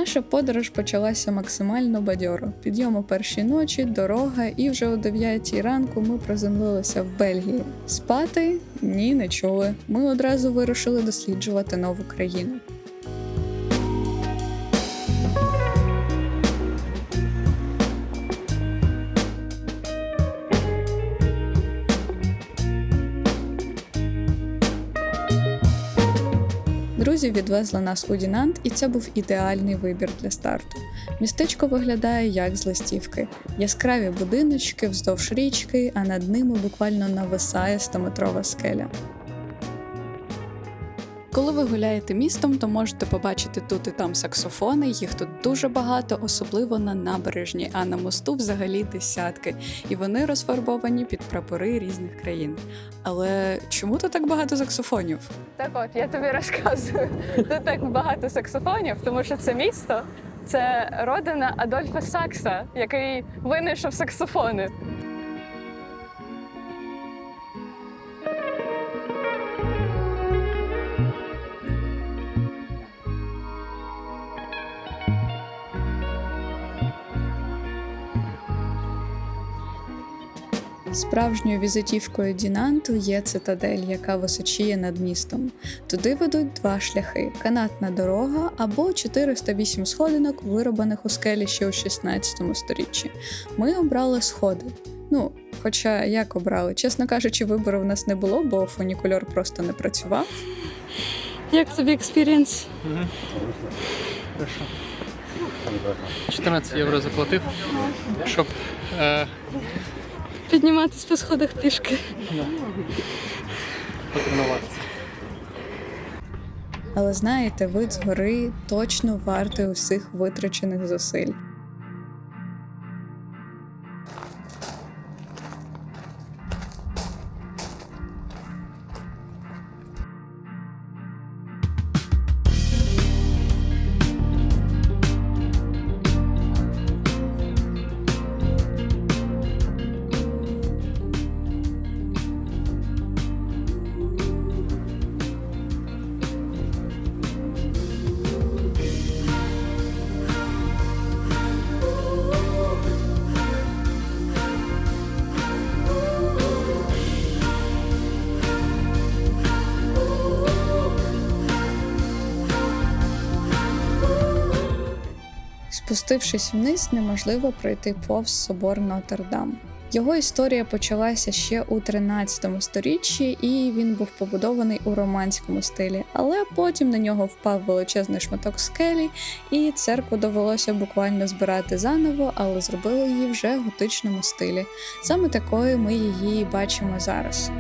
Наша подорож почалася максимально бадьоро. Підйом о першій ночі, дорога, і вже о 9 ранку ми приземлилися в Бельгії. Спати? Ні, не чули. Ми одразу вирушили досліджувати нову країну. Друзі відвезли нас у Дінант, і це був ідеальний вибір для старту. Містечко виглядає як з листівки. Яскраві будиночки вздовж річки, а над ними буквально нависає 100-метрова скеля. Коли ви гуляєте містом, то можете побачити тут і там саксофони, їх тут дуже багато, особливо на набережні, а на мосту взагалі десятки. І вони розфарбовані під прапори різних країн. Але чому тут так багато саксофонів? Так от, я тобі розказую. Тут так багато саксофонів, тому що це місто, це родина Адольфа Сакса, який винайшов саксофони. Справжньою візитівкою Дінанту є цитадель, яка височіє над містом. Туди ведуть два шляхи – канатна дорога або 408 сходинок, вироблених у скелі ще у 16 сторіччі. Ми обрали сходи. Хоча як обрали? Чесно кажучи, вибору в нас не було, бо фунікульор просто не працював. Як тобі експірієнс? Хорошо. 14 євро заплатив, щоб Підніматись по сходах пішки. потренуватися. Але знаєте, вид згори точно вартий усіх витрачених зусиль. Спустившись вниз, неможливо пройти повз собор Нотр-Дам. Його історія почалася ще у 13 сторіччі, і він був побудований у романському стилі. Але потім на нього впав величезний шматок скелі, і церкву довелося буквально збирати заново, але зробили її вже в готичному стилі. Саме такою ми її бачимо зараз.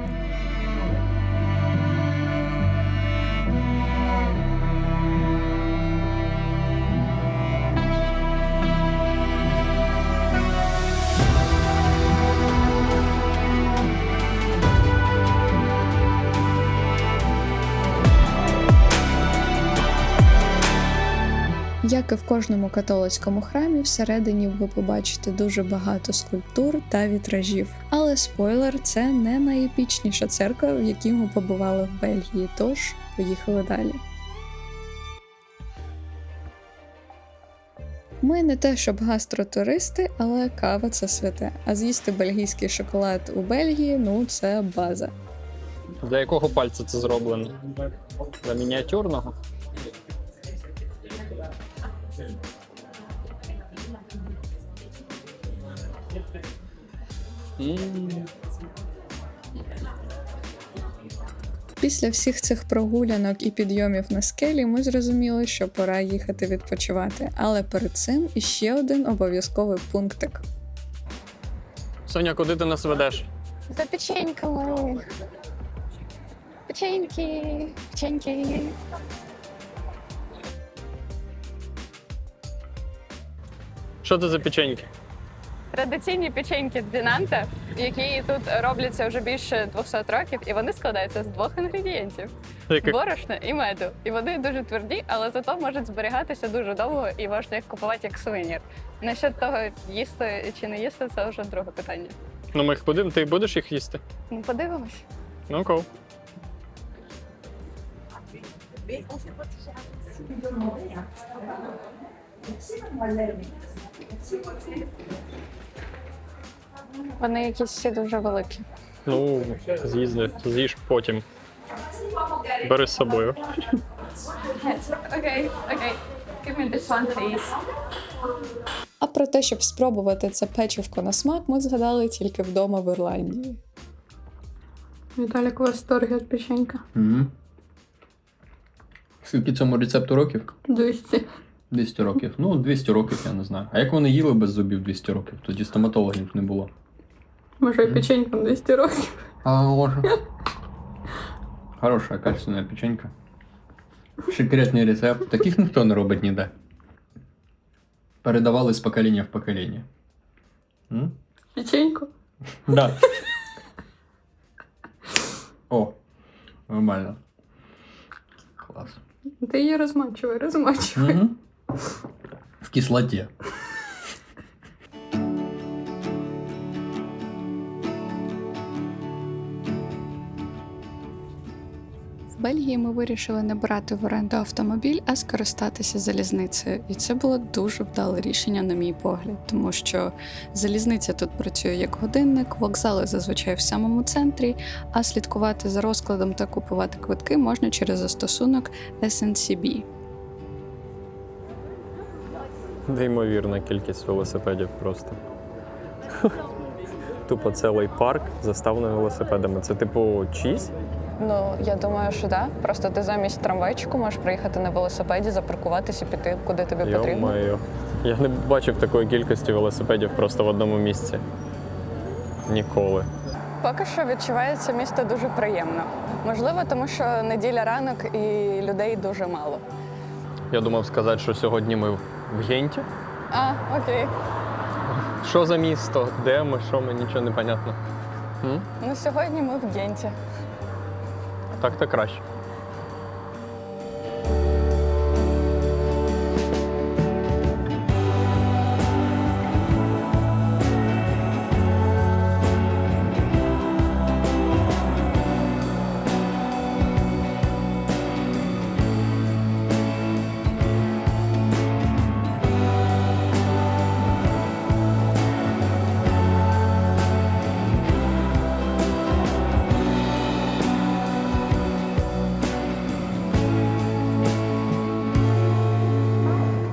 Як і в кожному католицькому храмі, всередині ви побачите дуже багато скульптур та вітражів. Але спойлер, це не найепічніша церква, в якій ми побували в Бельгії, тож поїхали далі. Ми не те щоб гастротуристи, але кава – це святе. А з'їсти бельгійський шоколад у Бельгії – це база. Для якого пальця це зроблено? Для мініатюрного? Після всіх цих прогулянок і підйомів на скелі ми зрозуміли, що пора їхати відпочивати. Але перед цим іще один обов'язковий пунктик. Соня, куди ти нас ведеш? За печеньками. Печеньки, печеньки. Що це за печеньки? Традиційні печеньки Дінанта, які тут робляться вже більше 200 років, і вони складаються з двох інгредієнтів – борошна і меду. І вони дуже тверді, але зато можуть зберігатися дуже довго і можна їх купувати як сувенір. Насчет того, їсти чи не їсти – це вже друге питання. Ми їх будемо, ти будеш їх їсти? Подивимось. Cool. Вони якісь всі дуже великі. Ну, з'їж потім. Бери з собою. Окей. Give me this one, please. А про те, щоб спробувати це печивко на смак, ми згадали тільки вдома в Ірландії. Віталік, у вас торги від печенька. Угу. Скільки цьому рецепту років? 200. 200 років. Ну, 200 років, я не знаю. А як вони їли без зубів 200 років? Тоді стоматологів не було. Може, і печенькам 200 років. А, може. Хороша, качественная печенька. Секретний рецепт. Таких ніхто не робить ніде. Передавали з покоління в покоління. М? Печеньку? Да. О, нормально. Клас. Ти її розмачувай. Угу. В кислоті. В Бельгії ми вирішили не брати в оренду автомобіль, а скористатися залізницею. І це було дуже вдале рішення, на мій погляд, тому що залізниця тут працює як годинник, вокзали зазвичай в самому центрі, а слідкувати за розкладом та купувати квитки можна через застосунок SNCB. Неймовірна кількість велосипедів просто. Тупо цілий парк заставлений велосипедами. Це типу чийсь? Ну, я думаю, що так. Просто ти замість трамвайчику можеш приїхати на велосипеді, запаркуватися і піти, куди тобі потрібно. Йо-моє. Я не бачив такої кількості велосипедів просто в одному місці. Ніколи. Поки що відчувається місто дуже приємно. Можливо, тому що неділя ранок і людей дуже мало. Я думав сказати, що сьогодні ми в Генті. А, окей. Що за місто? Де ми? Що ми? Нічого не понятно. Ну, сьогодні ми в Генті. Так-то краще.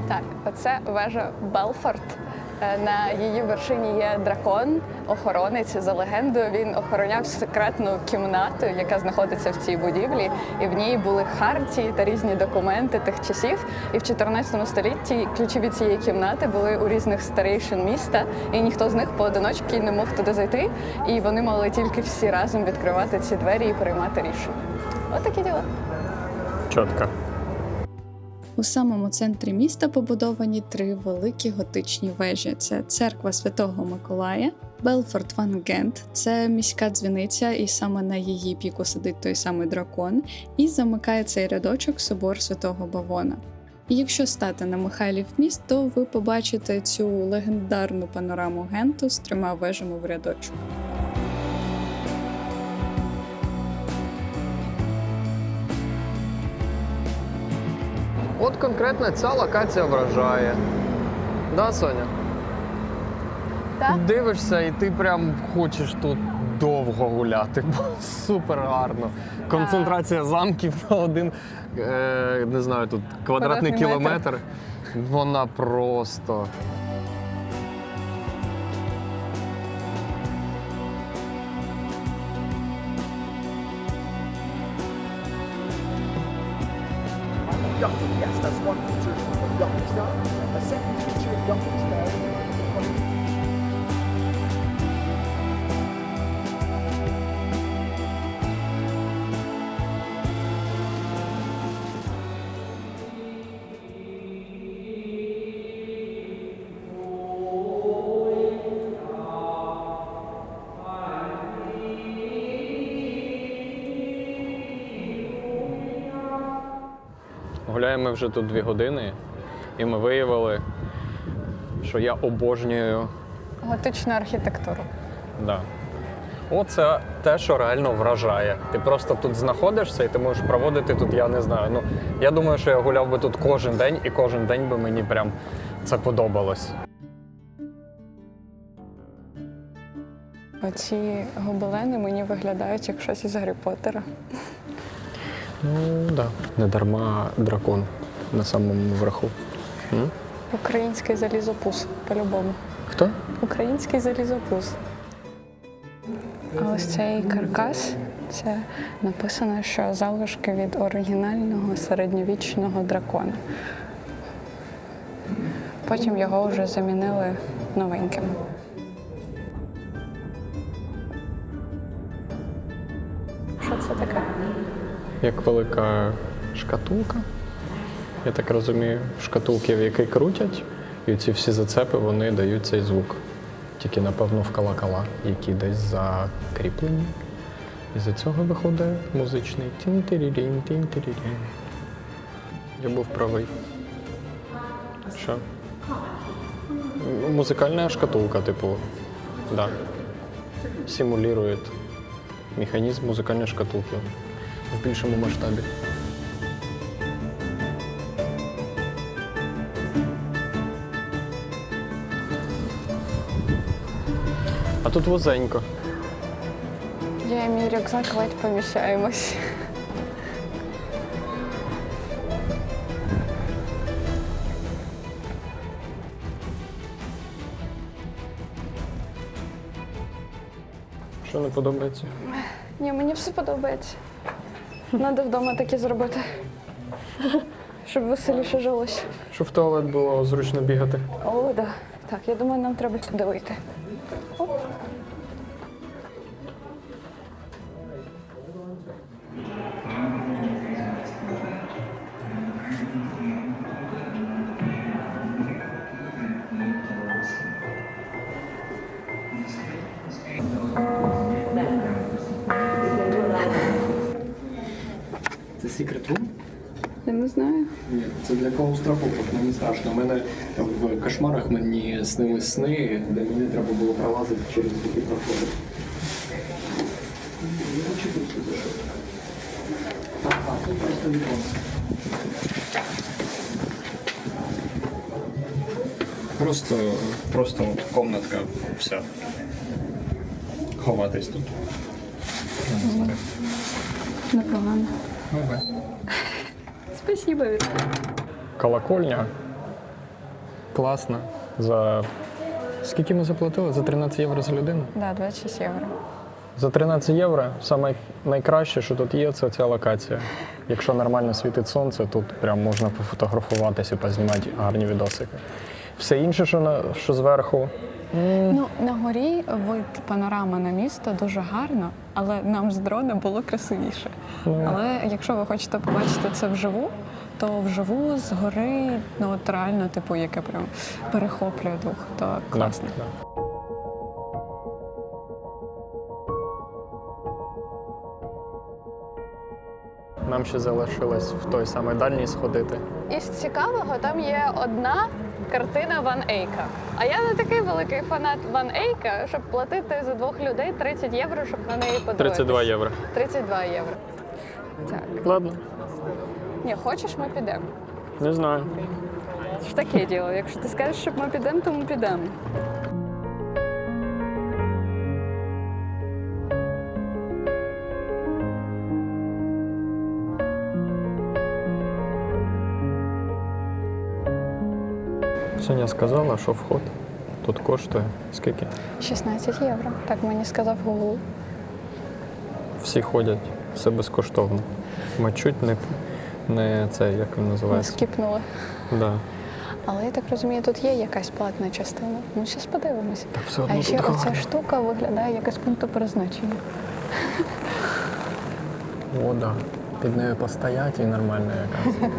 Так, оце вежа Белфорд. На її вершині є дракон, охоронець. За легендою, він охороняв секретну кімнату, яка знаходиться в цій будівлі. І в ній були хартії та різні документи тих часів. І в 14 столітті ключі від цієї кімнати були у різних старейшин міста, і ніхто з них поодиночки не мог туди зайти. І вони мали тільки всі разом відкривати ці двері і приймати рішення. От такі діла. Чітко. У самому центрі міста побудовані 3 великі готичні вежі. Це церква Святого Миколая, Белфорд Ван Гент – це міська дзвіниця, і саме на її піку сидить той самий дракон, і замикає цей рядочок собор Святого Бавона. І якщо стати на Михайлів міст, то ви побачите цю легендарну панораму Генту з 3 вежами в рядочку. От конкретно ця локація вражає. Да, Соня? Так. Дивишся, і ти прям хочеш тут довго гуляти, бо супер гарно. Концентрація замків на один, не знаю, тут квадратний кілометр. Вона просто... Gothic, yes, that's one feature of Gothic style. A second feature of Gothic style. Гуляємо вже тут 2 години, і ми виявили, що я обожнюю. Готичну архітектуру. Да. Оце те, що реально вражає. Ти просто тут знаходишся і ти можеш проводити тут, я не знаю. Ну, я думаю, що я гуляв би тут кожен день, і кожен день би мені прям це подобалось. Оці гобелени мені виглядають як щось із Гаррі Поттера. Ну, так. Да. Не дарма дракон на самому верху. Український залізопуз, по-любому. Хто? Український залізопуз. А ось цей каркас, це написано, що залишки від оригінального середньовічного дракона. Потім його вже замінили новеньким. Що це таке? Як велика шкатулка. Я так розумію, шкатулки, в якій крутять, і ці всі зацепи, вони дають цей звук. Тільки, напевно, в колокола, які десь закріплені. І за цього виходить музичний тін-тирірін, тін-тирірін. Я був правий. Що? Музикальна шкатулка, типу, да. Симулює механізм музикальної шкатулки в більшому масштабі. А тут вузенько. Я і мій рюкзак ледь поміщаємось. Що не подобається? Ні, мені все подобається. Надо вдома таке зробити, щоб веселіше жилось. Щоб в туалет було зручно бігати. О, да. Так, я думаю, нам треба сюди вийти. Це секрет рум? Я не знаю. Ні, це для клаустрофобів, мені страшно. У мене в кошмарах мені снились сни, де мені треба було пролазити через такі проходи. Ага, тут просто віконце. Просто от комнатка вся. Ховатись тут. Непогано. Спасибо, Віталій. Колокольня. Класно. За скільки ми заплатили? За 13 євро за людину? Да, 26 євро. За 13 євро саме найкраще, що тут є, це ця локація. Якщо нормально світить сонце, тут прям можна пофотографуватися, познімати гарні відосики. Все інше, що зверху. Ну, на горі вид панорама на місто дуже гарно, але нам з дрона було красивіше. Але якщо ви хочете побачити це вживу, то вживу з гори, ну от реально, типу, яке прям перехоплює дух, то класно. Да. Нам ще залишилось в той самий дальній сходити. Із цікавого, там є одна картина Ван Ейка. А я не такий великий фанат Ван Ейка, щоб платити за двох людей 30 євро, щоб на неї подивитися. 32 євро. 32 євро. Так. Ладно, Ні, хочеш, ми підемо. не знаю. Ж таке діло. Якщо ти скажеш, щоб ми підемо, то ми підемо. Соня сказала, що вход тут коштує скільки? 16 євро. Так мені сказав Google. Всі ходять, все безкоштовно. Ми чуть не це, як він Ми називається? скіпнули. Да. Але я так розумію, тут є якась платна частина. Ну, зараз подивимося. Так все одно А ще тут оця гарно. штука виглядає як із пункту призначення. О, да. Під нею постояти і нормально якраз.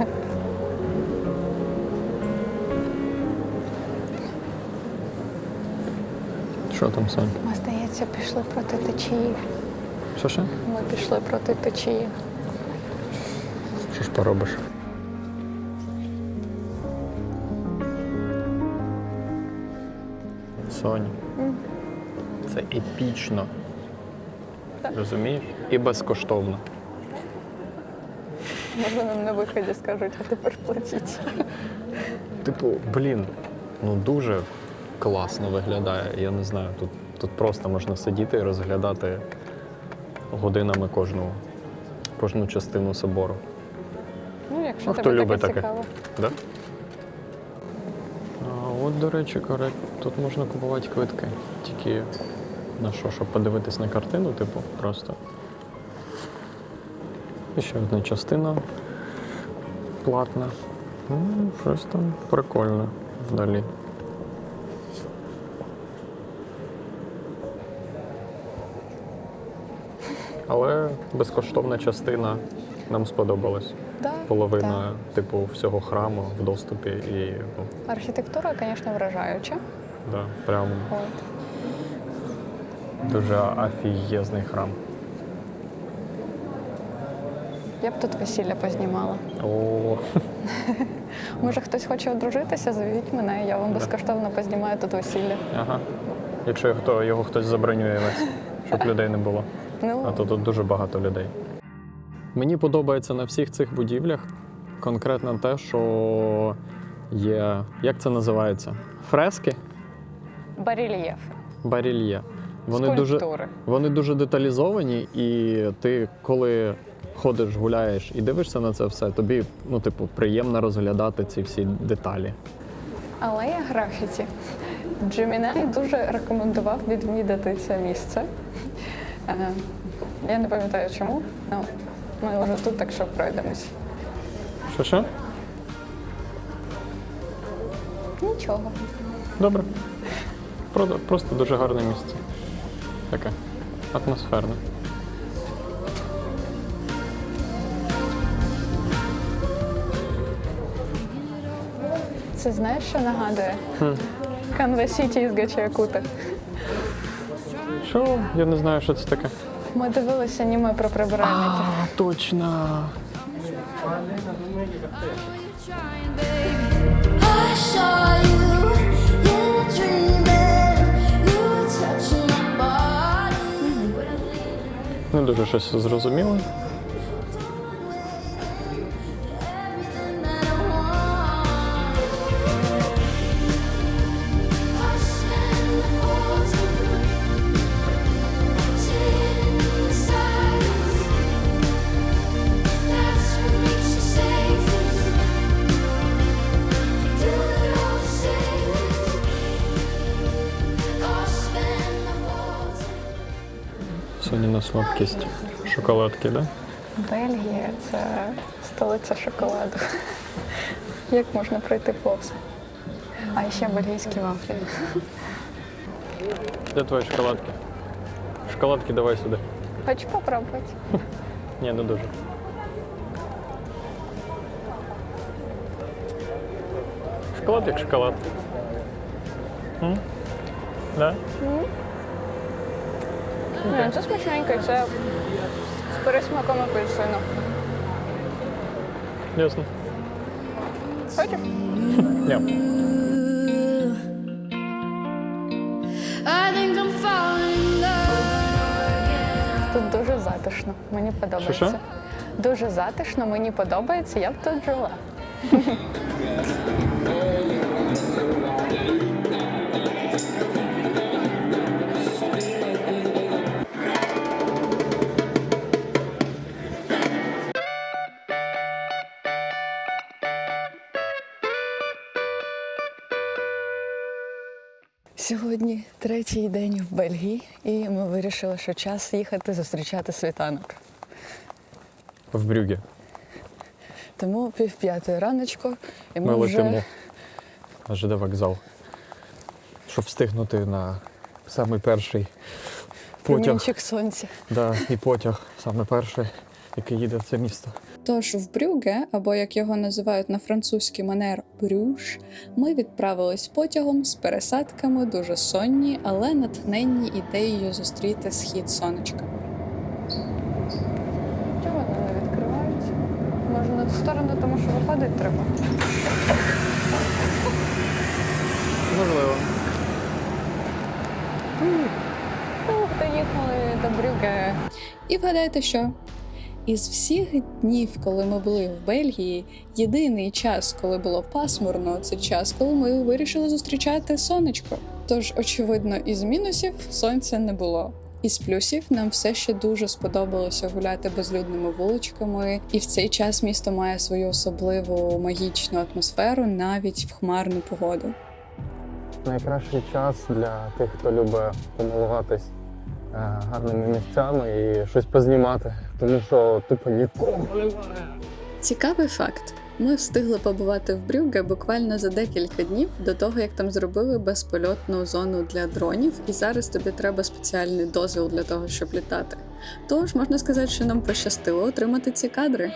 Що там, Сонь? Ми, здається, пішли проти течії. Що? Ми пішли проти течії. Що ж поробиш? Сонь. Це епічно. Розумієш? І безкоштовно. Може нам на виході скажуть, а тепер платіть. Типу, блін, ну дуже класно виглядає. Я не знаю, тут просто можна сидіти і розглядати годинами кожну частину собору. Ну, якщо Ну, тобі хто любить таке таке. цікаво. Да? А от, до речі, тут можна купувати квитки. Тільки на що, щоб подивитись на картину, типу, просто. І ще одна частина платна. Ну, щось там прикольне вдалі. Але безкоштовна частина нам сподобалась. Да, Половина, типу, всього храму в доступі і ну, архітектура, звісно, вражаюча. да, прям От. дуже афієзний храм. Я б тут весілля познімала. О, Може, хтось хоче одружитися, заведіть мене, я вам безкоштовно познімаю тут весілля. ага. Якщо його хтось забронює весь, щоб людей не було. Ну, А то тут дуже багато людей. Мені подобається на всіх цих будівлях конкретно те, що є, як це називається? Фрески? барельєфи, Барельє. скульптури. Вони дуже деталізовані, і ти, коли ходиш, гуляєш і дивишся на це все, тобі, ну, типу, приємно розглядати ці всі деталі. Алея графіті. Джемінай дуже рекомендував відвідати це місце. Я не пам'ятаю чому, але ми вже тут, так що пройдемось. Що? Нічого. Добре. Просто дуже гарне місце. Таке атмосферне. Це знаєш, що нагадує? Канва Сіті із Гачіакута. Що? Я не знаю, що це таке. Ми дивилися аніме про прибиральників. Точно. I saw you in a dream and you were touching my body. Не дуже щось зрозуміло. Everything that I want. I spend the whole time sitting in the silence. That's what makes you safe. Do it all the same. I spend the whole time. Соніна слабкість. Шоколадки, да? Бельгія – це столиця шоколаду. Як можна пройти повз? А ще бельгійські вафлі. Де твої шоколадки? Шоколадки давай сюди. Хочу попробувати. Ні, не дуже. Шоколад як шоколад. Да? Ні, це смачненько, це з пересмаком апельсину. Ясно. Хочеш? Ні. I think I'm falling in love. Тут дуже затишно, мені подобається. Що-що? Дуже затишно, мені подобається, я б тут жила. Сьогодні третій день в Бельгії, і ми вирішили, що час їхати зустрічати світанок. В Брюгге. Тому 4:30 раночку, і Ми ми вже летимо на ЖД вокзал, щоб встигнути на самий перший потяг. промінчик сонця. Да, і потяг, саме перший, який їде в це місто. Тож в Брюгге, або як його називають на французький манер Брюш, ми відправились потягом з пересадками, дуже сонні, але натхненні ідеєю зустріти схід сонечка. Чого вони не відкриваються? Може на ту сторону, тому що виходить треба. Можливо. Доїхали до Брюгге. І вгадайте що? Із всіх днів, коли ми були в Бельгії, єдиний час, коли було пасмурно, це час, коли ми вирішили зустрічати сонечко. Тож, очевидно, із мінусів сонця не було. Із плюсів нам все ще дуже сподобалося гуляти безлюдними вуличками, і в цей час місто має свою особливу магічну атмосферу навіть в хмарну погоду. Найкращий час для тих, хто любить помилуватись гарними місцями і щось познімати, тому що тупо нікого немає. Цікавий факт. Ми встигли побувати в Брюгге буквально за декілька днів до того, як там зробили безпольотну зону для дронів, і зараз тобі треба спеціальний дозвіл для того, щоб літати. Тож, можна сказати, що нам пощастило отримати ці кадри.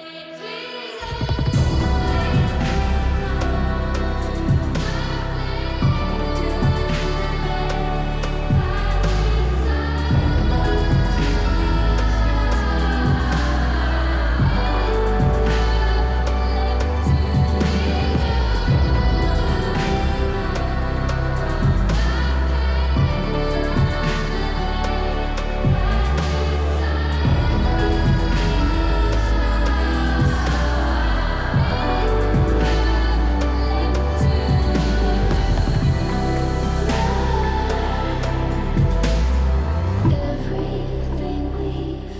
Everything we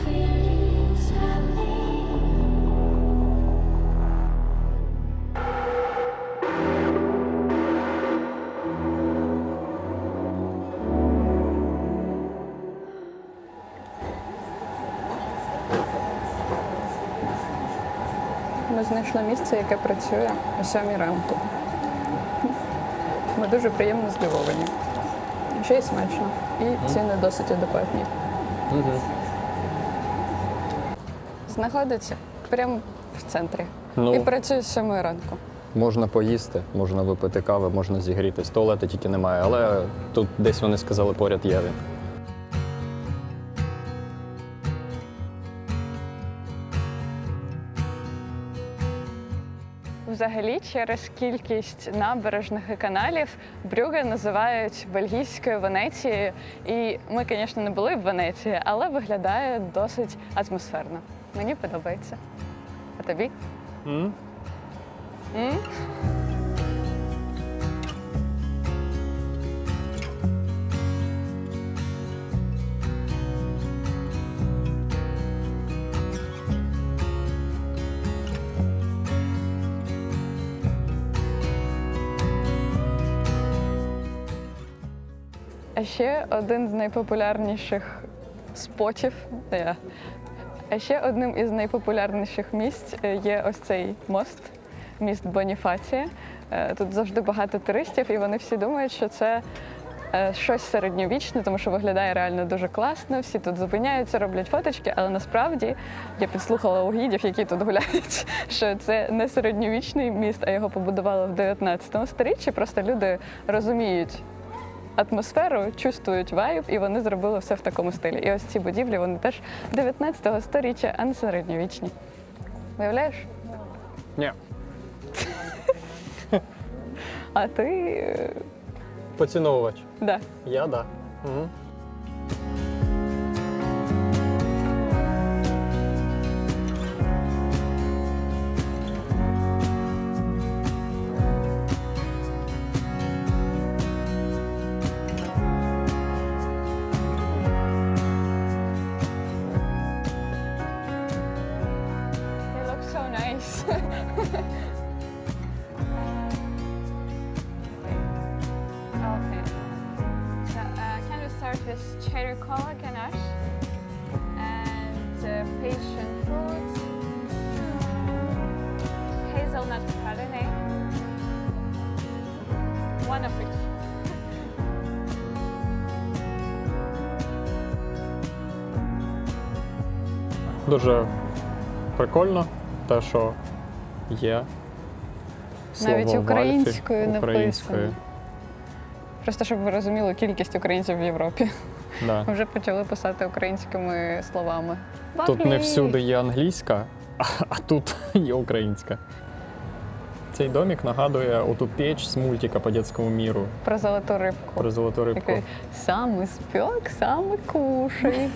feel is happening. Ми знайшли місце, яке працює о 7 ранку. Ми дуже приємно здивовані. Ще й смачно. І ціни досить адекватні. Знаходиться прямо в центрі. І працює з 7 ранку. Можна поїсти, можна випити кави, можна зігрітись. Туалету тільки немає, але тут десь вони сказали, поряд є він. Взагалі, через кількість набережних і каналів Брюгге називають бельгійською Венецією. І ми, звісно, не були в Венеції, але виглядає досить атмосферно. Мені подобається. А тобі? М? А ще один з найпопулярніших спотів. А ще одним із найпопулярніших місць є ось цей мост, міст Боніфація. Тут завжди багато туристів, і вони всі думають, що це щось середньовічне, тому що виглядає реально дуже класно. Всі тут зупиняються, роблять фоточки, але насправді я підслухала у гідів, які тут гуляють, що це не середньовічний міст, а його побудували в 19 сторіччі. Просто люди розуміють атмосферу, чувствують вайб, і вони зробили все в такому стилі. І ось ці будівлі, вони теж 19 сторіччя, а не середньовічні. Виявляєш? Ні. А ти... Поціновувач. Да. Я, да. Угу. They look so nice. Okay. So, can we start with cherry cola ganache and passion fruit, hazelnut praline, one of each. Дуже прикольно те, що є слово Навіть Вальфі українською українською. написано. Просто щоб ви розуміли кількість українців в Європі. Да. Ми вже почали писати українськими словами. Тут не Вафлі! всюди є англійська, а тут є українська. Цей домик нагадує оту піч з мультика по дитячому міру Про золоту рибку. про золоту рибку. Такий сам испек, сам и кушай.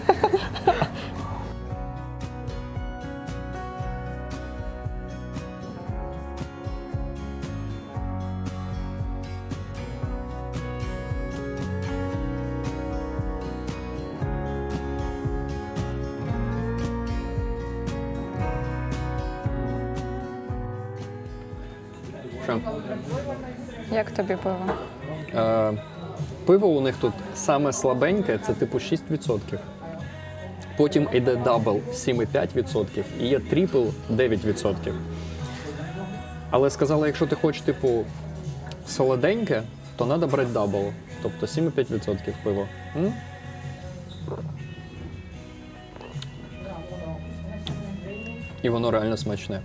хороше. Як тобі пиво? Пиво у них тут саме слабеньке, це типу 6%. Потім йде дабл 7,5% і є трипл 9%. Але сказали, якщо ти хочеш типу солоденьке, то треба брати дабл, тобто 7,5% пиво. І воно реально смачне.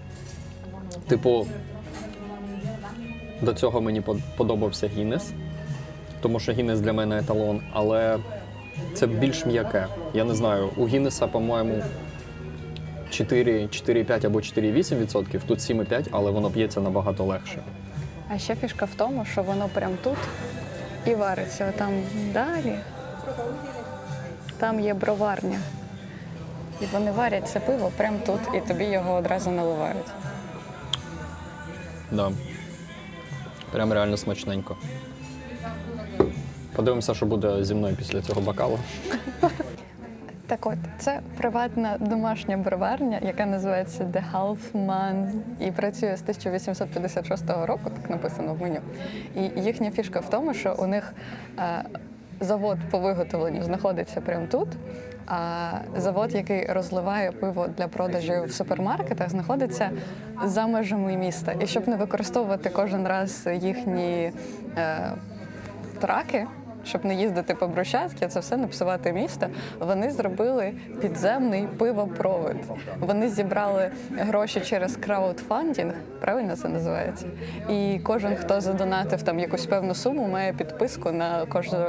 Типу, до цього мені подобався Гіннес, тому що Гіннес для мене еталон, але це більш м'яке. Я не знаю, у Гіннеса, по-моєму, 4,5 або 4,8%, тут 7,5, але воно п'ється набагато легше. А ще фішка в тому, що воно прямо тут і вариться. Там далі. Там є броварня. І вони варять це пиво прямо тут, і тобі його одразу наливають. Да. Прям реально смачненько. Подивимося, що буде зі мною після цього бокалу. Так от, це приватна домашня броварня, яка називається The Halfman і працює з 1856 року, так написано в меню. І їхня фішка в тому, що у них завод по виготовленню знаходиться прямо тут, а завод, який розливає пиво для продажу в супермаркетах, знаходиться за межами міста. І щоб не використовувати кожен раз їхні траки, щоб не їздити по брусчатці, це все не псувати місто, вони зробили підземний пивопровід. Вони зібрали гроші через краудфандинг, правильно це називається? І кожен, хто задонатив там якусь певну суму, має підписку на кожне,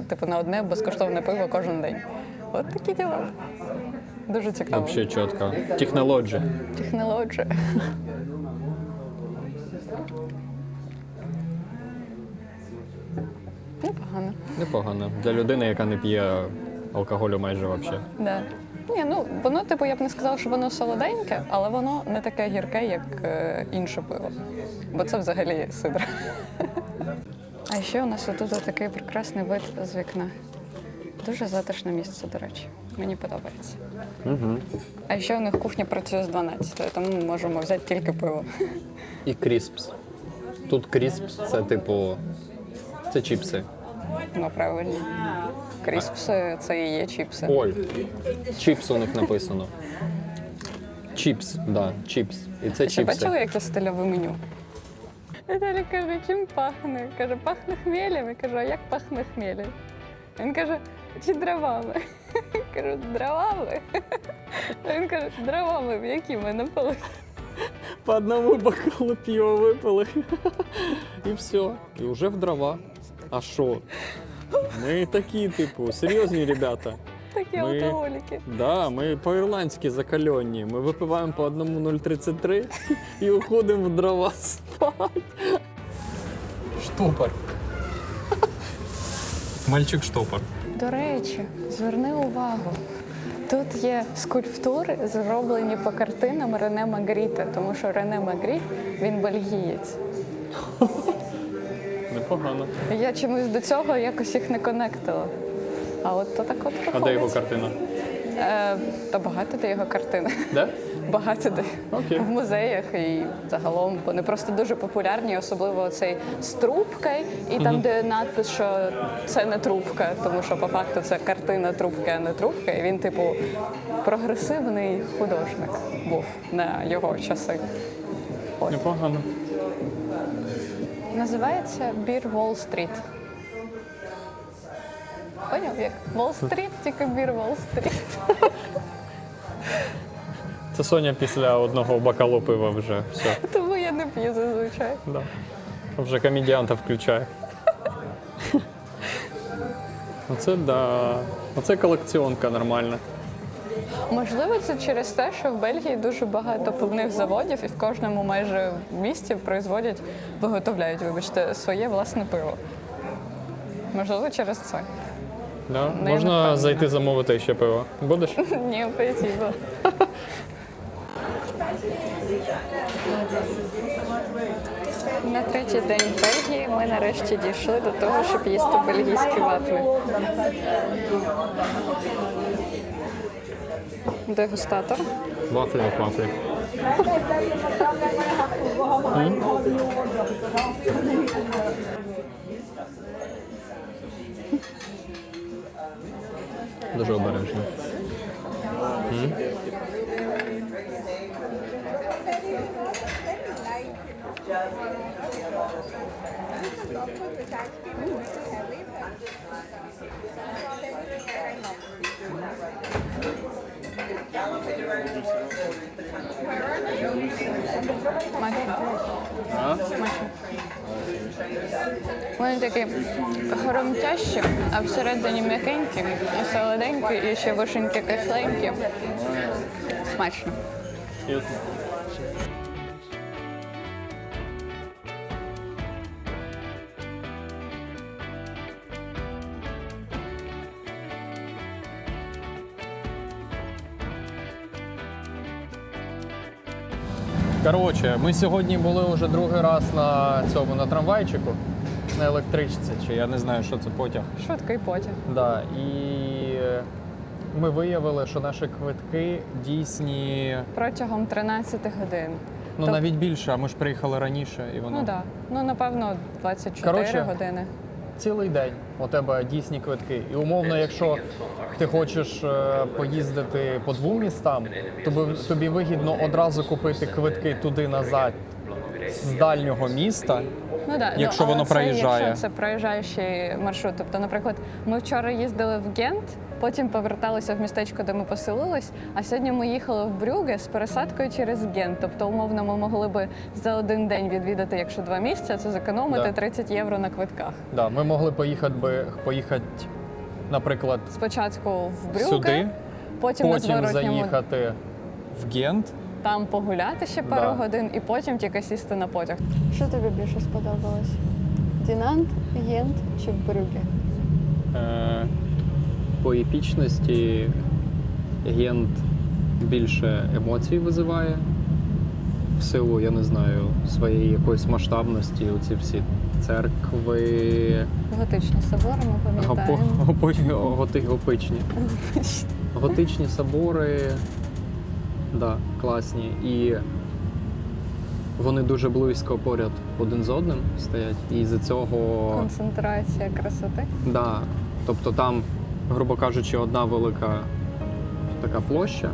типу, на одне безкоштовне пиво кожен день. От такі діла. Дуже цікаво. Взагалі чітко. Технологія. Технологія. Непогано. Непогано. Для людини, яка не п'є алкоголю майже взагалі. Да. Ні, ну воно, типу, я б не сказала, що воно солоденьке, але воно не таке гірке, як інше пиво. Бо це взагалі сидр. А ще у нас отут такий прекрасний вид з вікна. Дуже затишне місце, до речі. Мені подобається. Угу. А ще у них кухня працює з 12-ї, тому ми можемо взяти тільки пиво. І кріспс. Тут кріспс це типу. Це чіпси. Ну, правильно. Кріспси – це і є чіпси. Ой, чіпс у них написано. Чіпс, да, чіпс. І це Ще бачили, чіпси. яке стильове меню? Віталій каже, чим пахне? Каже, пахне хмелем. Я кажу, а як пахне хмелем? Він каже, чи дровами? Я кажу, дровами? А він каже, дровами, які ми напили? По одному бокалу пива випили. І все. І вже в дрова. А що? Ми такі, типу, серйозні ребята. Такі Ми- алкоголіки. Да, ми по-ірландськи закальонні. Ми випиваємо по одному 0,33 і уходимо в дрова спати. Штопор. Мальчик штопор. До речі, зверни увагу. Тут є скульптури, зроблені по картинам Рене Магріта, тому що Рене Магріт, він бельгієць. Непогано. Я чомусь до цього якось їх не конектила. А от то так от А виходить. де його картина? Та багато де його картини. Де? Багато де. Окей. В музеях і загалом вони просто дуже популярні, особливо цей з трубкою, і там, де надпис, що це не трубка, тому що по факту це картина трубки, а не трубка. І він, типу, прогресивний художник був на його часи. От. Непогано. Називається Бір Уолл-стріт. Поняв, як Уолл-стріт, тільки Бір Уолл-стріт. Це Соня після одного бокалу пива вже все. Тому я не п'ю зазвичай. Да. Вже комедіанта включає. Оце да. Оце колекціонка нормальна. Можливо, це через те, що в Бельгії дуже багато пивних заводів, і в кожному майже місті виготовляють, вибачте, своє власне пиво. Можливо, через це. Да? я не Можна впевнена. зайти замовити ще пиво. Будеш? Ні, спасибо. На третій день в Бельгії ми нарешті дійшли до того, щоб їсти бельгійські вафлі. Дегустатор. Вафлі як вафлі. Дуже обережно. Вони такі хрумтящі, а всередині м'якенькі, і солоденькі, і ще вишеньки кисленькі. Смачно. Коротше, ми сьогодні були вже другий раз на трамвайчику, на електричці, чи я не знаю, що це потяг. Швидкий потяг. Да, і ми виявили, що наші квитки дійсні, Протягом 13 годин. ну Тоб- навіть більше, а ми ж приїхали раніше, і воно Ну так. Ну, напевно, 24 Коротше, години. цілий день у тебе дійсні квитки. І умовно, якщо ти хочеш поїздити по двом містам, тобі вигідно одразу купити квитки туди-назад з дальнього міста. Ну, да. Якщо але воно це, проїжджає. Якщо це проїжджаючий маршрут. Тобто, наприклад, ми вчора їздили в Гент, потім поверталися в містечко, де ми поселились, а сьогодні ми їхали в Брюгге з пересадкою через Гент. Тобто, умовно, ми могли би за один день відвідати, якщо 2 місця, це зекономити Да. 30 євро на квитках. Да, ми могли поїхати, наприклад, Спочатку в Брюгге, сюди, потім на потім зворотньому заїхати в Гент. там погуляти ще пару Да. годин і потім тільки сісти на потяг. Що тобі більше сподобалось? Дінант, Гент чи Брюгге? По епічності Гент більше емоцій визиває в силу, я не знаю, своєї якоїсь масштабності. Оці всі церкви, Готичні собори ми пам'ятаємо. готичні. Готичні собори, да, класні. І вони дуже близько поряд один з одним стоять. І з-за цього. Концентрація красоти. Да. Тобто там, грубо кажучи, одна велика така площа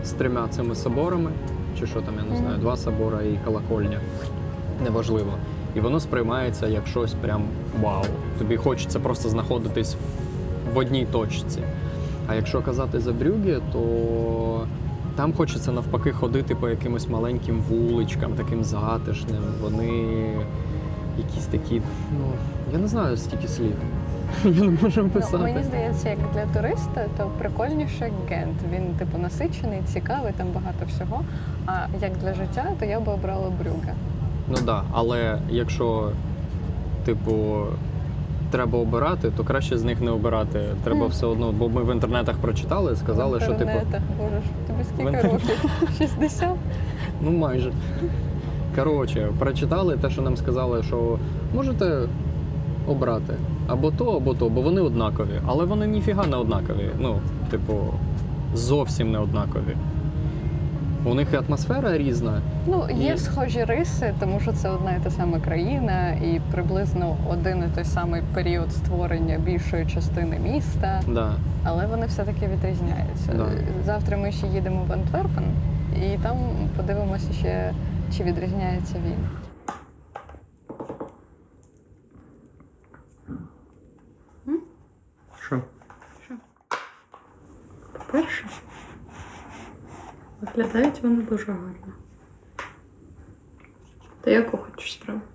з 3 цими соборами, чи що там, я не знаю, 2 собори і колокольня. Неважливо. І воно сприймається як щось прям вау. Тобі хочеться просто знаходитись в одній точці. А якщо казати за Брюгге, то там хочеться навпаки ходити по якимось маленьким вуличкам, таким затишним. Вони якісь такі, ну, я не знаю стільки слів. Я не можу описати. Ну, мені здається, як для туриста, то прикольніше Гент. Він типу насичений, цікавий, там багато всього. А як для життя, то я би обрала Брюгге. Ну так, да, але якщо, типу, треба обирати, то краще з них не обирати. Треба все одно, бо ми в інтернетах прочитали, сказали, в що типу. інтернетах, боже ж, тобі В скільки інтернетах. років? 60? Ну майже. Коротше, прочитали те, що нам сказали, що можете обрати або то, бо вони однакові. Але вони ніфіга не однакові. Ну, типу, зовсім не однакові. У них і атмосфера різна. Ну, є І- схожі риси, тому що це одна і та сама країна, і приблизно один і той самий період створення більшої частини міста, Да. але вони все-таки відрізняються. Да. Завтра ми ще їдемо в Антверпен, і там подивимося ще, чи відрізняється він. Що? По-перше, виглядають вони дуже гарно. Ти яку хочеш спробувати?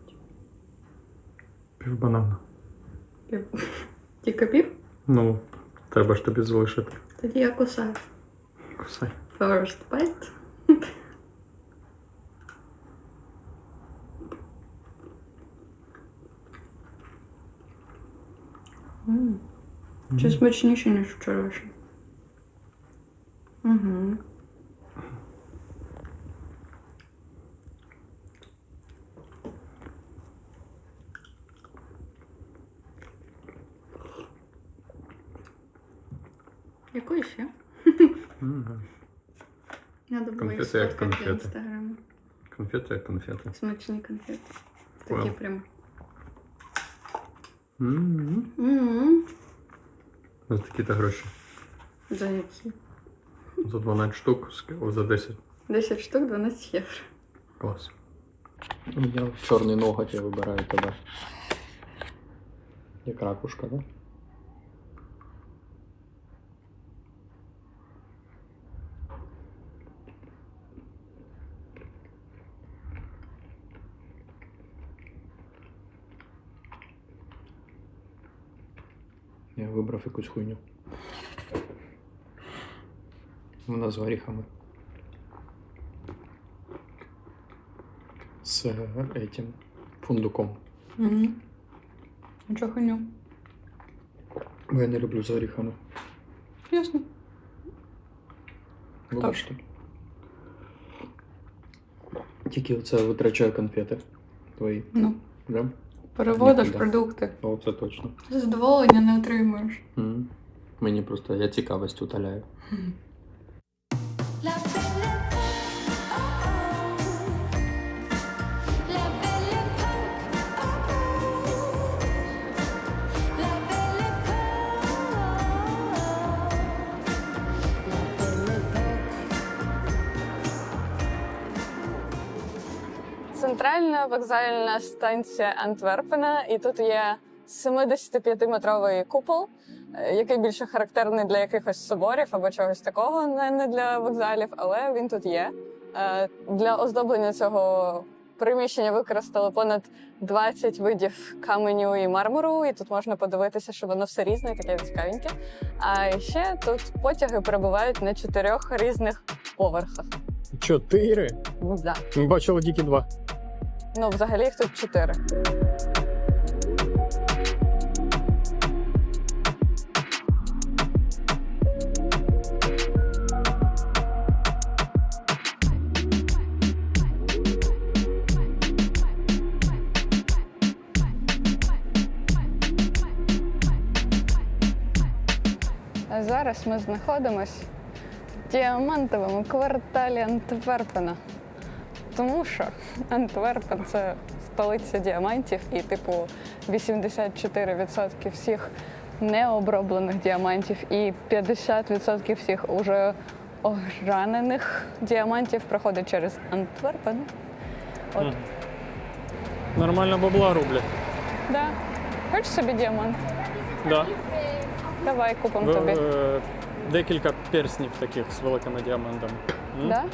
Півбанана. Тільки пів? Ну, треба ж тобі залишити. Тоді я кусаю. Кусай. First bite. Чи смачніше, ніж вчорашнє? Угу. Якої ще? Надо було їх Конфети як сфоткати в конфети. інстаграмі. Конфети як конфети. Смачні конфети. Вау. Такі прям. М-м-м. Ось такі-то гроші. За які? За 12 штук, за 10. 10 штук, 12 євро. Клас. Я чорний ноготь, я вибираю тебе. Як ракушка, да? Я вибрав якусь хуйню. Вона з горіхами. З этим фундуком. Угу. Нічого хуйню. Бо я не люблю з горіхами. Ясно. Вибачте. Тільки оце витрачаю конфети твої. Ну, Да? переводиш Нікуди. продукти. О, це точно. Задоволення не отримуєш. Мгм. Мені просто я цікавість утоляю. La belle époque, oh oh. La belle époque, oh oh. La belle époque, la belle époque. Центральна вокзальна станція Антверпена, і тут є 75-метровий купол, який більше характерний для якихось соборів або чогось такого, не для вокзалів, але він тут є. Для оздоблення цього приміщення використали понад 20 видів каменю і мармуру, і тут можна подивитися, що воно все різне, таке цікавеньке. А ще тут потяги перебувають на 4 різних поверхах. 4? Да. Ми бачили тільки 2. Ну, взагалі їх тут 4. А зараз ми знаходимось в діамантовому кварталі Антверпена. Тому що Антверпен – це столиця діамантів, і, типу, 84% всіх необроблених діамантів і 50% всіх уже огранених діамантів проходить через Антверпен. От, Нормально бабла рублять. да. Хочеш собі діамант? Да. Давай, купимо тобі. Декілька перснів таких з великими діамантами. Да?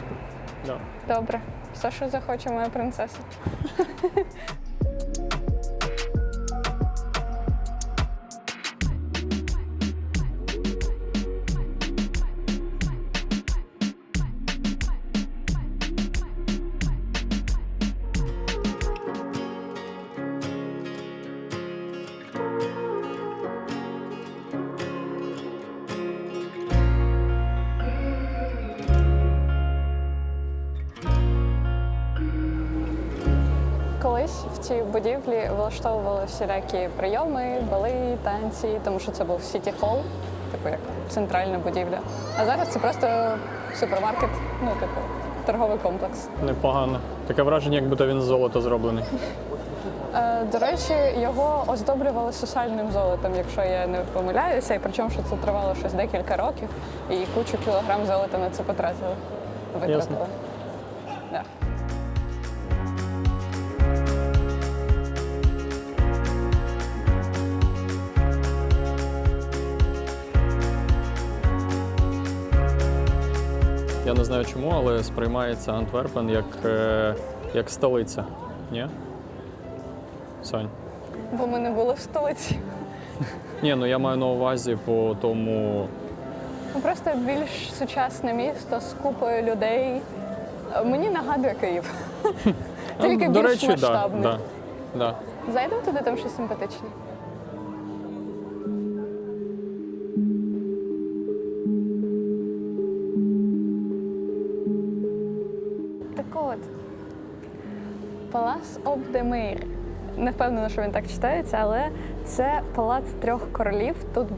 Да. Добре. Все, що захоче моя принцеса. Колись в цій будівлі влаштовували всілякі прийоми, бали, танці, тому що це був сіті-холл, типу як центральна будівля. А зараз це просто супермаркет, ну, типу, торговий комплекс. Непогано. Таке враження, як будто він з золота зроблений. До речі, його оздоблювали сусальним золотом, якщо я не помиляюся, і причому, що це тривало щось декілька років, і кучу кілограм золота на це потратили. Ясно. Да. Я не знаю чому, але сприймається Антверпен як столиця. Ні? Сань? Бо ми не були в столиці. Ні, ну я маю на увазі по тому. Ну, просто більш сучасне місто з купою людей. Мені нагадує Київ. Тільки До більш речі, масштабний. Да. Зайдемо туди, там щось симпатичне. Так от. Палац об де Мейр. Не впевнена, що він так читається, але це палац трьох королів. Тут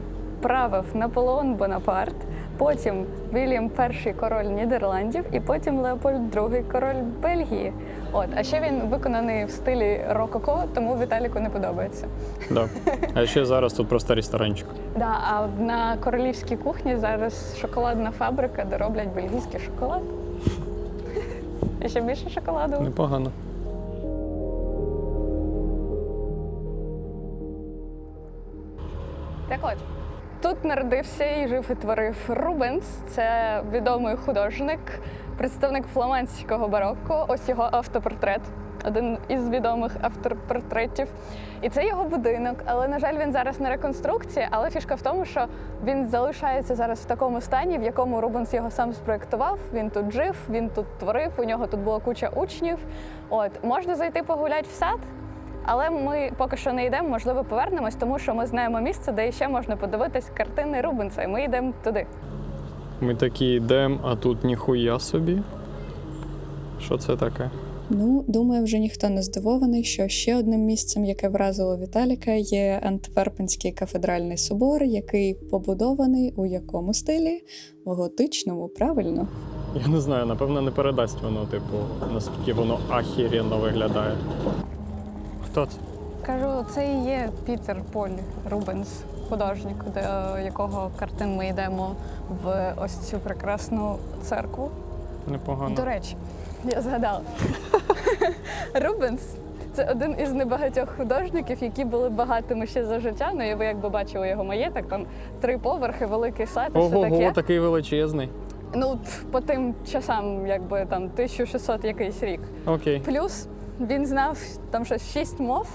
правив Наполеон Бонапарт, потім Вільям І король Нідерландів і потім Леопольд II король Бельгії. От, а ще він виконаний в стилі рококо, тому Віталіку не подобається. Да. А ще зараз тут просто ресторанчик. Да, а на королівській кухні зараз шоколадна фабрика, де роблять бельгійський шоколад. І ще більше шоколаду. Непогано. Так от, тут народився і жив і творив Рубенс. Це відомий художник, представник фламандського барокко. Ось його автопортрет. Один із відомих автопортретів. І це його будинок, але, на жаль, він зараз на реконструкції. Але фішка в тому, що він залишається зараз в такому стані, в якому Рубенс його сам спроєктував. Він тут жив, він тут творив, у нього тут була куча учнів. От, можна зайти погуляти в сад, але ми поки що не йдемо, можливо, повернемось, тому що ми знаємо місце, де ще можна подивитись картини Рубенса, і ми йдемо туди. Ми такі йдемо, а тут ніхуя собі. Що це таке? Ну, думаю, вже ніхто не здивований, що ще одним місцем, яке вразило Віталіка, є Антверпенський кафедральний собор, який побудований у якому стилі? В готичному, правильно? Я не знаю, напевно, не передасть воно, типу, наскільки воно ахіренно виглядає. Хто це? Кажу, це і є Пітер Поль Рубенс, художник, до якого картин ми йдемо в ось цю прекрасну церкву. Непогано. До речі, я згадала. Рубенс – це один із небагатьох художників, які були багатими ще за життя. Ну, і ви якби бачили його маєток, там 3 поверхи, великий сад і все таке. Ого, такий величезний. Ну, по тим часам, якби там 1600 якийсь рік. Окей. Плюс він знав там щось 6 мов,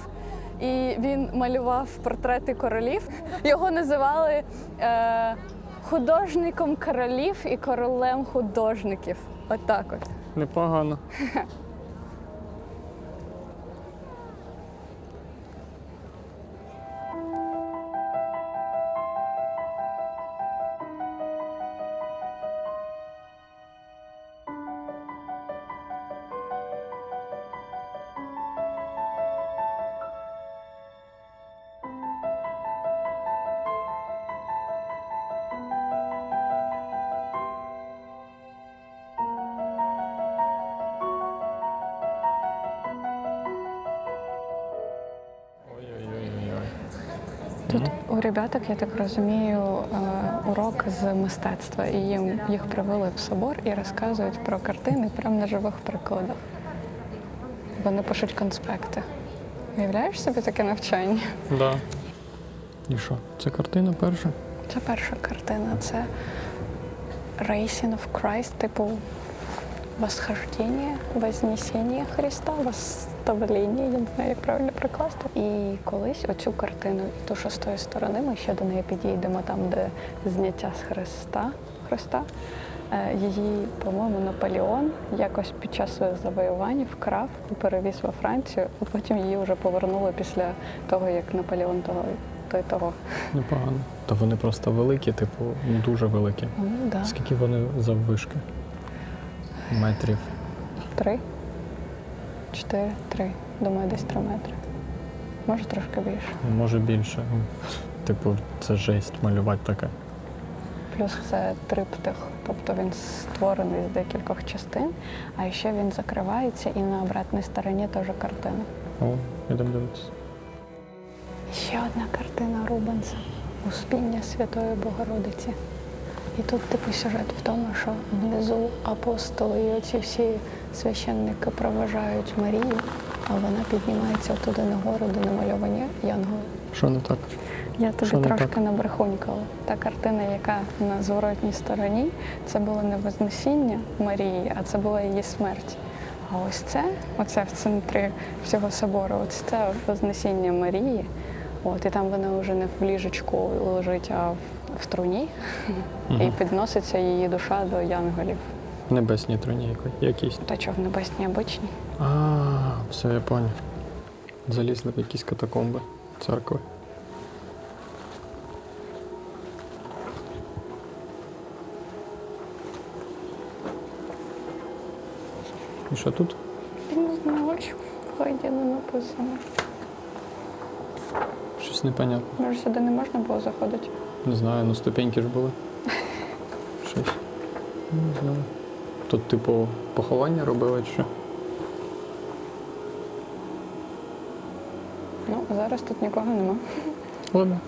і він малював портрети королів. Його називали художником королів і королем художників. Отак от. Непогано. Ой-ой-ой. Тут у ребяток, я так розумію, урок з мистецтва, і їх привели в собор і розказують про картини прямо на живих прикладах. Вони пишуть конспекти. Уявляєш собі таке навчання? Да. І що? Це картина перша? Це перша картина, це Rising of Christ, типу восхождення, вознесення Христа, восставлення, я не знаю, як правильно прикласти. І колись оцю картину, і ту, що з тої сторони, ми ще до неї підійдемо, там, де зняття з Христа. Її, по-моєму, Наполеон якось під час своїх завоювань вкрав і перевіз во Францію, а потім її вже повернули після того, як Наполеон того. Непогано. Та вони просто великі, типу, дуже великі. Ну, да. Скільки вони заввишки? Метрів? 3, 4, 3. Думаю, десь 3 метри. Може, трошки більше. Може більше. Типу, це жесть малювати таке. Плюс це триптих, тобто він створений з декількох частин, а ще він закривається і на обратній стороні теж картина. О, йдемо дивитися. Ще одна картина Рубенса «Успіння Святої Богородиці». І тут типу сюжет в тому, що внизу апостоли і оці всі священники проважають Марію, а вона піднімається туди нагору, де намальовані янголи. Що не так? Я тобі Що не трошки так? набрехунькала. Та картина, яка на зворотній стороні, це було не Вознесіння Марії, а це була її смерть. А ось оце в центрі всього собору, ось це Вознесіння Марії. От, і там вона вже не в ліжечку лежить, а в труні. І підноситься її душа до янголів. Небесні труні якісь. Та що, в небесній обичній? А, все, я понял. Залізли в якісь катакомби церкви. І що тут? Не знаю, вході не написано. Щось непонятне. Може, сюди не можна було заходити? Не знаю, ну ступеньки ж були. щось. Не знаю. Тут, типу, поховання робили чи що? Ну, зараз тут нікого нема. Ладно.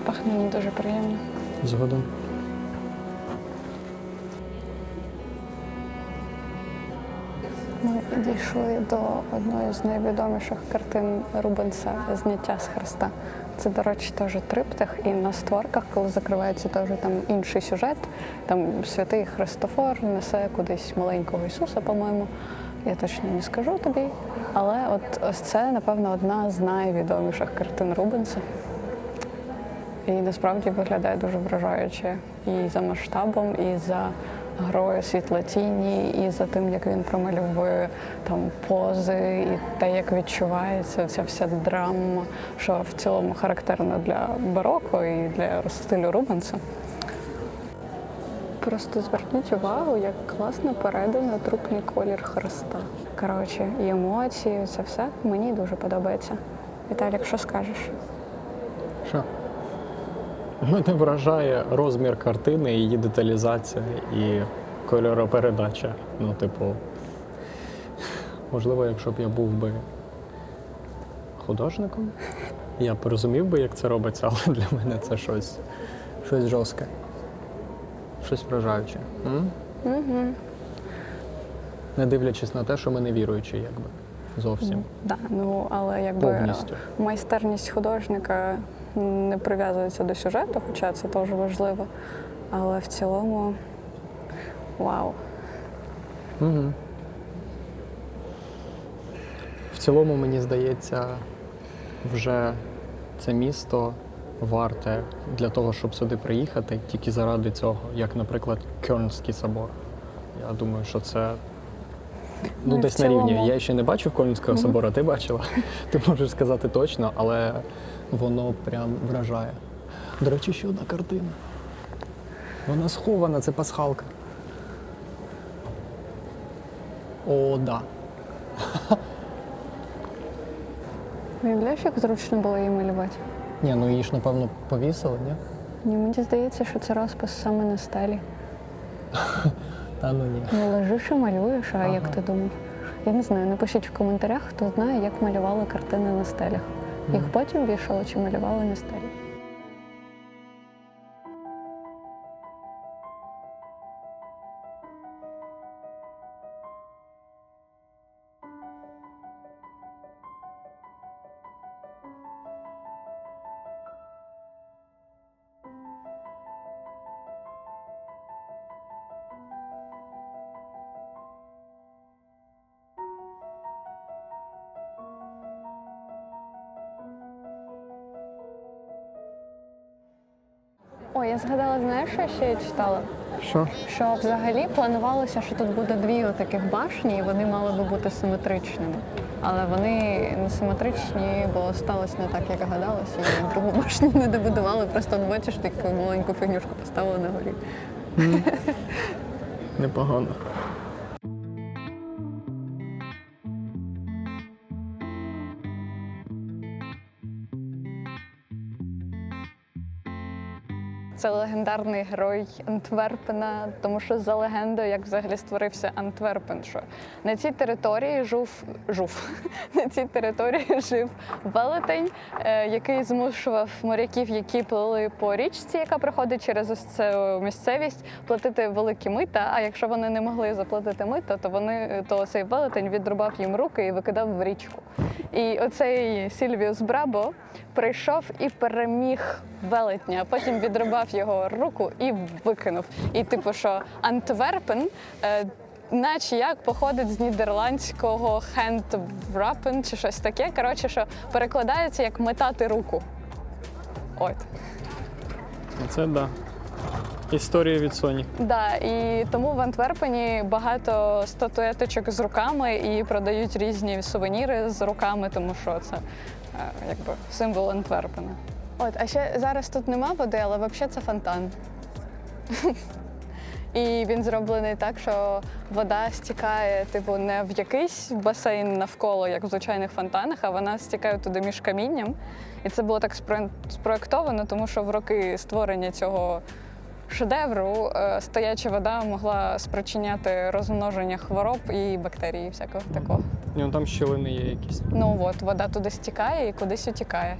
Пахне не дуже приємно. Згодом. Ми дійшли до одної з найвідоміших картин Рубенса «Зняття з Хреста». Це, до речі, теж триптих, і на створках, коли закривається теж там інший сюжет, там святий Христофор несе кудись маленького Ісуса, по-моєму. Я точно не скажу тобі. Але от ось це, напевно, одна з найвідоміших картин Рубенса. І насправді виглядає дуже вражаюче і за масштабом, і за грою світло-тіні, і за тим, як він промальовує там пози, і те, як відчувається ця вся драма, що в цілому характерно для бароко і для стилю Рубенса. Просто зверніть увагу, як класно передано трупний колір Христа. Коротше, і емоції, це все мені дуже подобається. Віталік, що скажеш? Що? Мене вражає розмір картини, її деталізація і кольоропередача. Ну, типу, можливо, якщо б я був би художником, я б розумів би, як це робиться, але для мене це щось жорстке. Щось вражаюче. Угу. Не дивлячись на те, що ми не віруючі, якби. Зовсім. Да, ну, але якби Повністю. майстерність художника не прив'язується до сюжету, хоча це теж важливо. Але в цілому вау. Угу. В цілому, мені здається, вже це місто варте для того, щоб сюди приїхати тільки заради цього, як, наприклад, Кьольнський собор. Я думаю, що це Ну, і десь в на рівні. цілому- Я ще не бачив Кьольнського собору, ти бачила? Ти можеш сказати точно, але воно прям вражає. До речі, ще одна картина. Вона схована, це пасхалка. О, да. Уявляєш, як зручно було її малювати? Ні, ну її ж, напевно, повісили, ні? Ні, мені здається, що це розпис саме на стелі. Та ну ні. Ну, лежиш і малюєш, а як ти думав? Я не знаю, напишіть в коментарях, хто знає, як малювали картини на стелях. Їх потім вішали чи малювали на стелі. Ой, я згадала, знаєш, що ще я читала? Що? Що взагалі планувалося, що тут буде дві отаких башні, і вони мали би бути симетричними. Але вони не симетричні, бо сталося не так, як гадалося, і другу башню не добудували, просто от бачиш, таку маленьку фігнюшку поставили на горі. Непогано. Це легендарний герой Антверпена, тому що за легендою, як взагалі створився Антверпен, що на цій території на цій території жив велетень, який змушував моряків, які плили по річці, яка проходить через ось цю місцевість, платити великі мита. А якщо вони не могли заплатити мита, то цей велетень відрубав їм руки і викидав в річку. І оцей Сільвіус Брабо прийшов і переміг велетня, а потім відрубав його руку і викинув. І типу, що Антверпен, наче як походить з нідерландського «handwrappen» чи щось таке, коротше, що перекладається як «метати руку». От. Це да. Історія від Соні. Да, і тому в Антверпені багато статуеточок з руками і продають різні сувеніри з руками, тому що це якби символ Антверпена. От, а ще зараз тут нема води, але взагалі це фонтан. І він зроблений так, що вода стікає, типу, не в якийсь басейн навколо, як в звичайних фонтанах, а вона стікає туди між камінням. І це було так спроєктовано, тому що в роки створення цього шедевру стояча вода могла спричиняти розмноження хвороб і бактерій, і всякого такого. Ну, там щілини є якісь. Ну от, вода туди стікає і кудись утікає.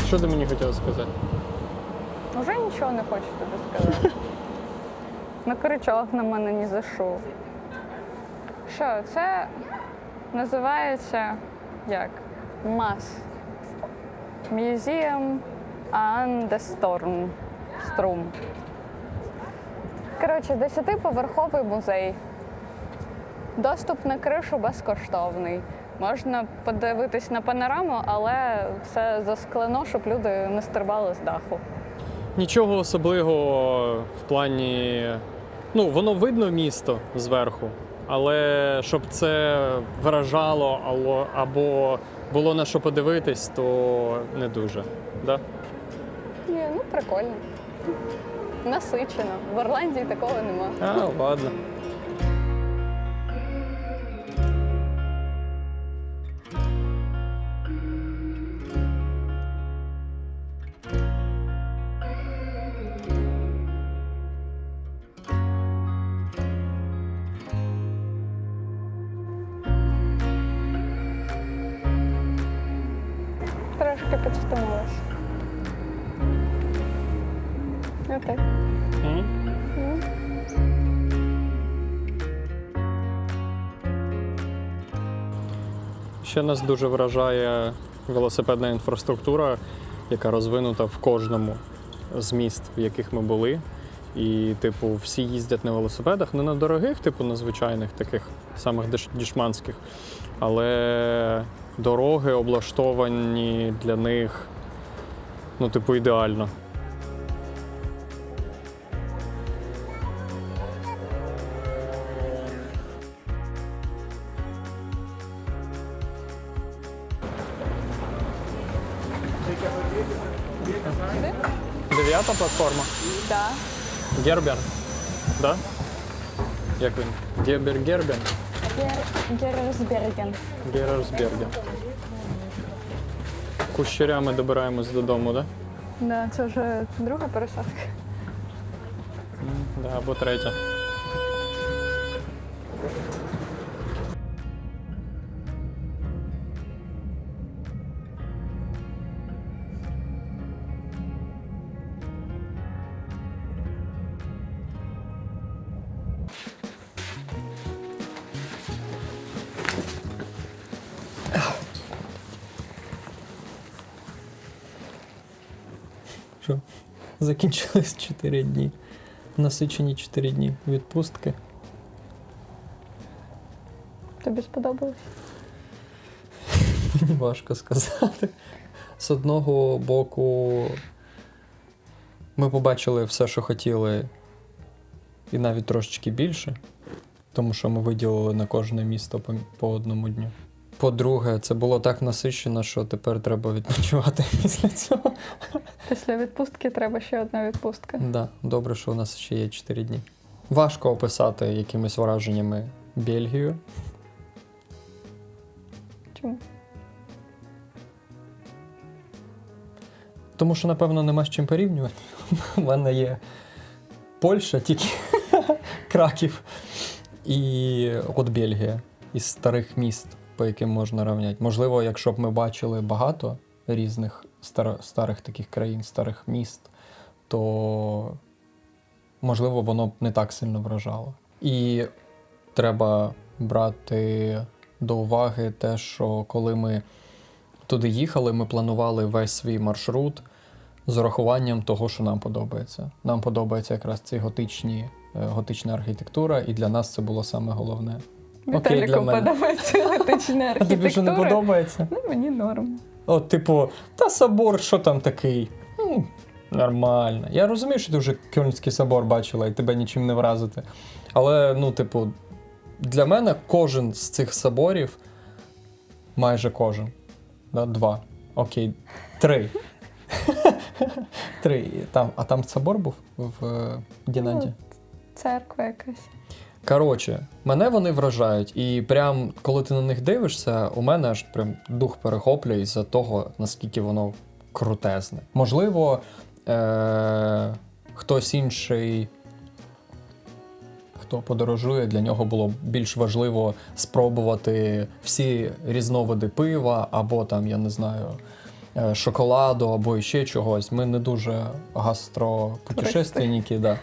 Що ти мені хотіла сказати? Уже нічого не хочу тобі сказати. На крючок на мене не зайшов. Що, це називається як? МАС. Museum an der Sturm. Коротше, 10-поверховий музей. Доступ на кришу безкоштовний. Можна подивитись на панораму, але все засклено, щоб люди не стрибали з даху. Нічого особливого в плані. Ну, воно видно місто зверху, але щоб це вражало або було на що подивитись, то не дуже. Да? Ні, ну прикольно. Насичено. В Ірландії такого нема. А, ладно. Трошки підстимулась. Окей. Ще нас дуже вражає велосипедна інфраструктура, яка розвинута в кожному з міст, в яких ми були. І, типу, всі їздять на велосипедах, не на дорогих, типу, на звичайних, таких самих дешманських, але дороги облаштовані для них, ну, типу, ідеально. Дев'ята платформа? Так. Гербен. Да? Як він? Гербен? Герерсберген. Герерсберген. Кущерями добираємось додому, да? Да, це вже друга пересадка. Да, або третя. Що? Закінчились 4 дні. Насичені 4 дні відпустки. Тобі сподобалось? Мені важко сказати. З одного боку, ми побачили все, що хотіли, і навіть трошечки більше, тому що ми виділили на кожне місто по одному дню. По-друге, це було так насичено, що тепер треба відпочивати після цього. Після відпустки треба ще одна відпустка. Да, добре, що у нас ще є 4 дні. Важко описати якимись враженнями Бельгію. Чому? Тому що, напевно, нема з чим порівнювати. У мене є Польща, тільки Краків, і от Бельгія із старих міст, по яким можна рівняти. Можливо, якщо б ми бачили багато різних старих таких країн, старих міст, то, можливо, воно б не так сильно вражало. І треба брати до уваги те, що коли ми туди їхали, ми планували весь свій маршрут з урахуванням того, що нам подобається. Нам подобається якраз ці готична архітектура, і для нас це було саме головне. Окей, для Віталіку мене. подобається готична А тобі що не архітектура. подобається? Ну, мені норм. От, типу, та собор, що там такий? Ну, нормально. Я розумію, що ти вже Кьольнський собор бачила і тебе нічим не вразити. Але, ну, типу, для мене кожен з цих соборів, майже кожен, да, 2, окей, 3. 3. А там собор був в Дінанті? Церква якась. Коротше, мене вони вражають, і прям коли ти на них дивишся, у мене аж прям дух перехоплює із-за того, наскільки воно крутезне. Можливо, хтось інший, хто подорожує, для нього було більш важливо спробувати всі різновиди пива, або там, я не знаю, шоколаду, або ще чогось. Ми не дуже гастропутешественники, да.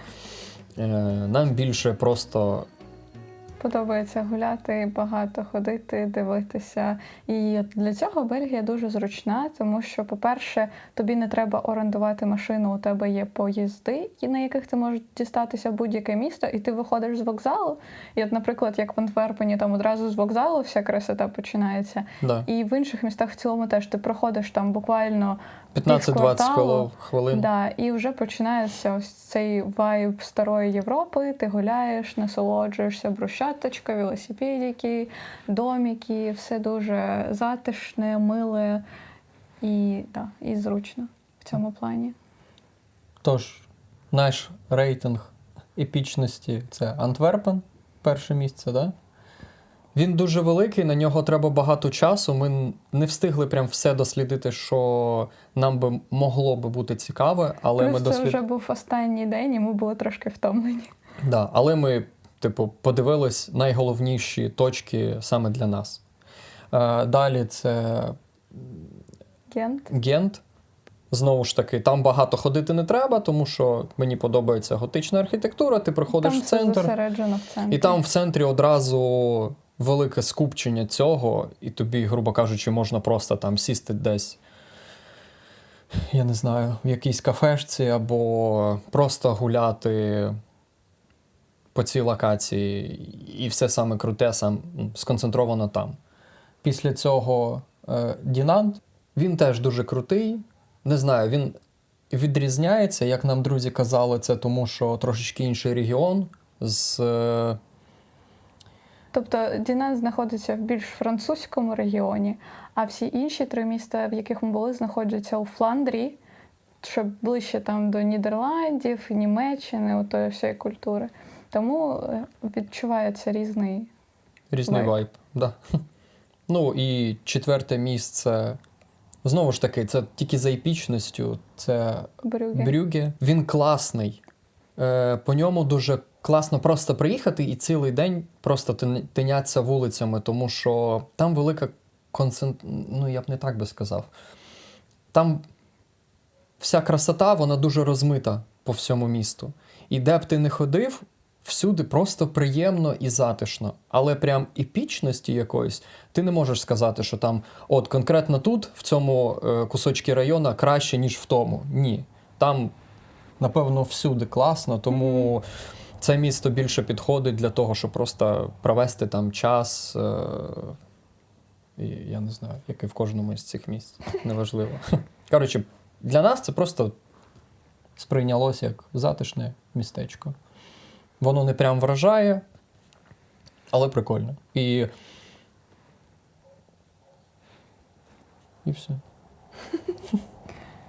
Нам більше просто Подобається гуляти, багато ходити, дивитися. І для цього Бельгія дуже зручна, тому що, по-перше, тобі не треба орендувати машину, у тебе є поїзди, на яких ти можеш дістатися в будь-яке місто, і ти виходиш з вокзалу. І от, наприклад, як в Антверпені, там одразу з вокзалу вся красота починається. да, І в інших містах в цілому теж ти проходиш там буквально 15-20 півкварталу. хвилин. Да, і вже починається ось цей вайб старої Європи. Ти гуляєш, насолоджуєшся, брусчаточка, велосипедики, домики, все дуже затишне, миле і зручно в цьому плані. Тож, наш рейтинг епічності – це Антверпен, перше місце, да? Він дуже великий, на нього треба багато часу. Ми не встигли прям все дослідити, що нам би могло би бути цікаве, але Плюс це вже був останній день, і ми були трошки втомлені. Да, але ми, типу, подивились найголовніші точки саме для нас. Далі це Гент. Гент. Знову ж таки, там багато ходити не треба, тому що мені подобається готична архітектура, ти приходиш Там в все центр, зосереджено в центрі. і там в центрі одразу велике скупчення цього, і тобі, грубо кажучи, можна просто там сісти десь, я не знаю, в якійсь кафешці, або просто гуляти по цій локації, і все саме круте сконцентровано там. Після цього Дінант, він теж дуже крутий. Не знаю, він відрізняється, як нам друзі казали, це тому, що трошечки інший регіон з... Тобто Дінан знаходиться в більш французькому регіоні, а всі інші 3 міста, в яких ми були, знаходяться у Фландрії, що ближче там до Нідерландів, Німеччини, отої всієї культури. Тому відчувається різний вайб. Да. Ну і 4 місце, знову ж таки, це тільки за епічністю, це Брюгге. Брюгге. Він класний. По ньому дуже класно просто приїхати і цілий день просто тинятися вулицями, тому що там велика ну я б не так би сказав. Там вся красота, вона дуже розмита по всьому місту. І де б ти не ходив, всюди просто приємно і затишно. Але прям епічності якоїсь ти не можеш сказати, що там от конкретно тут, в цьому кусочці району, краще, ніж в тому. Ні. Там, напевно, всюди класно, тому це місто більше підходить для того, щоб просто провести там час. І я не знаю, як і в кожному з цих місць. Неважливо. Коротше, для нас це просто сприйнялося як затишне містечко. Воно не прям вражає, але прикольно. І все.